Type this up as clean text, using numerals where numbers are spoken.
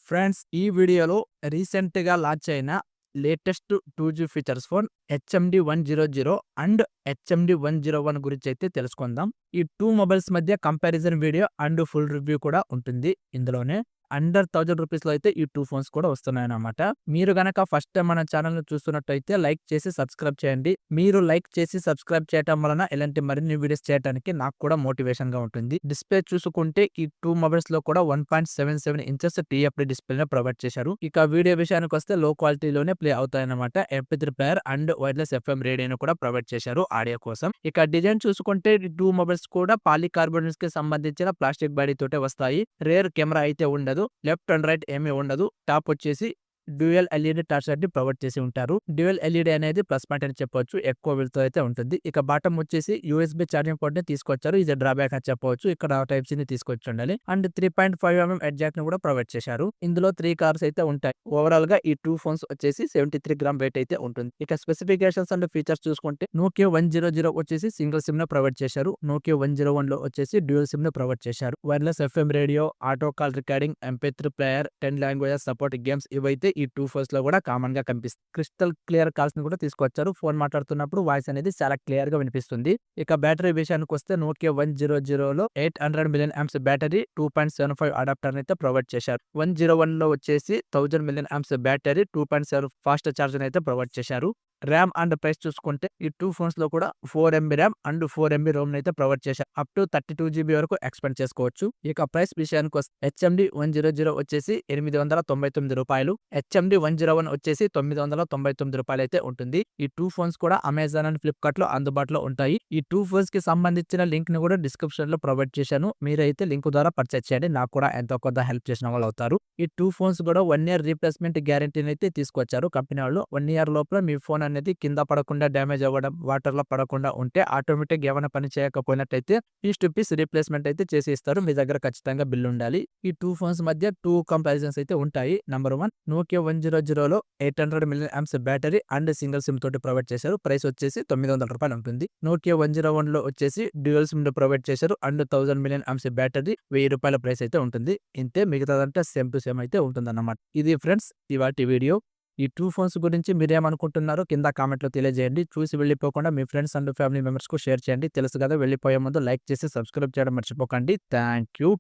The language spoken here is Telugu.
ఫ్రెండ్స్ ఈ వీడియోలో రీసెంట్‌గా లాంచ్ అయిన latest 2G features phone HMD 100 and HMD 101 గురించి అయితే తెలుసుకుందాం. ఈ 2 మొబైల్స్ మధ్య comparison video and full review కూడా ఉంటుంది ఇందులోనే. అండర్ ₹1000 అయితే ఈ 2 ఫోన్స్ కూడా వస్తున్నాయన్నమాట. మీరు గనక ఫస్ట్ టైం మన ఛానల్‌ని చూస్తున్నట్టయితే లైక్ చేసి సబ్స్క్రైబ్ చేయండి. మీరు లైక్ చేసి సబ్స్క్రైబ్ చేయటం వలన ఇలాంటి మరిన్ని వీడియోస్ చేయడానికి నాకు కూడా మోటివేషన్‌గా ఉంటుంది. డిస్‌ప్లే చూసుకుంటే ఈ 2 మొబైల్స్‌లో కూడా 1.77 ఇంచెస్ టీఎఫ్డి డిస్‌ప్లే‌ని ప్రొవైడ్ చేశారు. ఇక వీడియో విషయానికొస్తే లో క్వాలిటీలోనే ప్లే అవుతాయన్నమాట. MP3 player and wireless FM రేడియోని కూడా ప్రొవైడ్ చేశారు ఆడియో కోసం. ఇక డిజైన్ చూసుకుంటే ఈ 2 మొబైల్స్ కూడా పాలీకార్బోనేట్స్‌కి సంబంధించిన ప్లాస్టిక్ బాడీ తోటే వస్తాయి. రేర్ కెమెరా అయితే ఉండదు. లెఫ్ట్ అండ్ రైట్ ఏమీ ఉండదు. టాప్ వచ్చేసి డ్యూయల్ ఎల్ఈడి టార్చ్ లైట్‌ని ప్రొవైడ్ చేసి ఉంటారు. డ్యూయల్ ఎల్ఈడి అనేది ప్లస్ పాయింట్ అని చెప్పొచ్చు. ఎక్కువ వెలుతురు అయితే ఉంటుంది. ఇక బాటమ్ వచ్చేసి యూఎస్బీ ఛార్జింగ్ పోర్ట్‌ని తీసుకొచ్చారు. ఇది డ్రాబ్యాక్ అని చెప్పవచ్చు. ఇక్కడ టైప్ సిని తీసుకొచ్చి ఉండాలి. అండ్ 3.5 ఎడ్జ్ జాక్‌ని కూడా ప్రొవైడ్ చేశారు. ఇందులో 3 కలర్స్ అయితే ఉంటాయి. ఓవరాల్‌గా ఈ 2 ఫోన్స్ వచ్చేసి 73 గ్రామ్ వెయిట్ అయితే ఉంటుంది. ఇక స్పెసిఫికేషన్స్ అండ్ ఫీచర్స్ చూసుకుంటే నోకియా 100 వచ్చేసి సింగిల్ సిమ్‌ని ప్రొవైడ్ చేశారు. నోకియా 101లో వచ్చేసి డ్యూయల్ సిమ్‌ని ప్రొవైడ్ చేశారు. Wireless FM radio, auto call recording, MP3 player, 10 languages support games ఇవైతే ఈ 2 ఫోన్స్ లో కూడా కామన్ గా కనిపిస్తుంది. క్రిస్టల్ క్లియర్ కాల్స్ ని కూడా తీసుకొచ్చారు. ఫోన్ మాట్లాడుతున్నప్పుడు వాయిస్ అనేది చాలా క్లియర్ గా వినిపిస్తుంది. ఇక బ్యాటరీ విషయానికి వస్తే నోకియా 100లో 800 మిలియన్ ఆంప్స్ బ్యాటరీ, 2.75 అడాప్టర్ అయితే ప్రొవైడ్ చేశారు. 101లో వచ్చేసి 1000 million amps battery, 2.7 fast charger అయితే ప్రొవైడ్ చేశారు. ర్యామ్ అండ్ ప్రైస్ చూసుకుంటే ఈ 2 ఫోన్స్ లో కూడా 4 MB RAM and 4 MB ROM అయితే ప్రొవైడ్ చేశారు. అప్ టు 32 GB వరకు ఎక్స్పెండ్ చేసుకోవచ్చు. ఇక ప్రైస్ విషయానికి వస్తే హెచ్ఎండి 100 వచ్చేసి ₹899, హెచ్ఎండి 101 వచ్చేసి ₹999 అయితే ఉంటుంది. ఈ 2 ఫోన్స్ కూడా అమెజాన్ అండ్ ఫ్లిప్కార్ట్ లో అందుబాటులో ఉంటాయి. ఈ 2 ఫోన్స్ కి సంబంధించిన లింక్ ని కూడా డిస్క్రిప్షన్ లో ప్రొవైడ్ చేశాను. మీరైతే లింక్ ద్వారా పర్చేస్ చేయండి. నాకు కూడా ఎంతో కొంత హెల్ప్ చేసిన వాళ్ళు అవుతారు. ఈ 2 ఫోన్స్ కూడా 1 ఇయర్ రీప్లేస్మెంట్ గ్యారంటీని అయితే తీసుకొచ్చారు కంపెనీ వాళ్ళు. 1 ఇయర్ లోపల మీ ఫోన్ అనేది కింద పడకుండా డ్యామేజ్ అవ్వడం, వాటర్ లో పడకుండా ఉంటే ఆటోమేటిక్ ఏమైనా పని చేయకపోయినట్టయితే పీస్ టు పీస్ రీప్లేస్మెంట్ అయితే చేసి ఇస్తారు. మీ దగ్గర ఖచ్చితంగా బిల్ ఉండాలి. ఈ 2 ఫోన్స్ మధ్య 2 కంపారిజన్స్ అయితే ఉంటాయి. నంబర్ 1 నోకియా 100లో 800 million amps battery and single SIM తోటి ప్రొవైడ్ చేశారు. ప్రైస్ వచ్చేసి ₹900 ఉంటుంది. నోకియా 101లో వచ్చేసి డ్యూయల్ సిమ్ ప్రొవైడ్ చేశారు and 1000 million amps battery, ₹1000 price అయితే ఉంటుంది. ఇంతే, మిగతాదంతా సేమ్ టు సేమ్ అయితే ఉంటుందన్నమాట. ఇది ఫ్రెండ్స్ ఇవాల్టి వీడియో. ఈ 2 ఫోన్స్ గురించి మీరేమనుకుంటున్నారో కింద కామెంట్‌లో తెలియజేయండి. చూసి వెళ్ళిపోకుండా మీ ఫ్రెండ్స్ అండ్ ఫ్యామిలీ మెంబర్స్‌కు షేర్ చేయండి. తెలుసు కదా, వెళ్ళిపోయే ముందు లైక్ చేసి సబ్స్క్రైబ్ చేయడం మర్చిపోకండి. Thank you.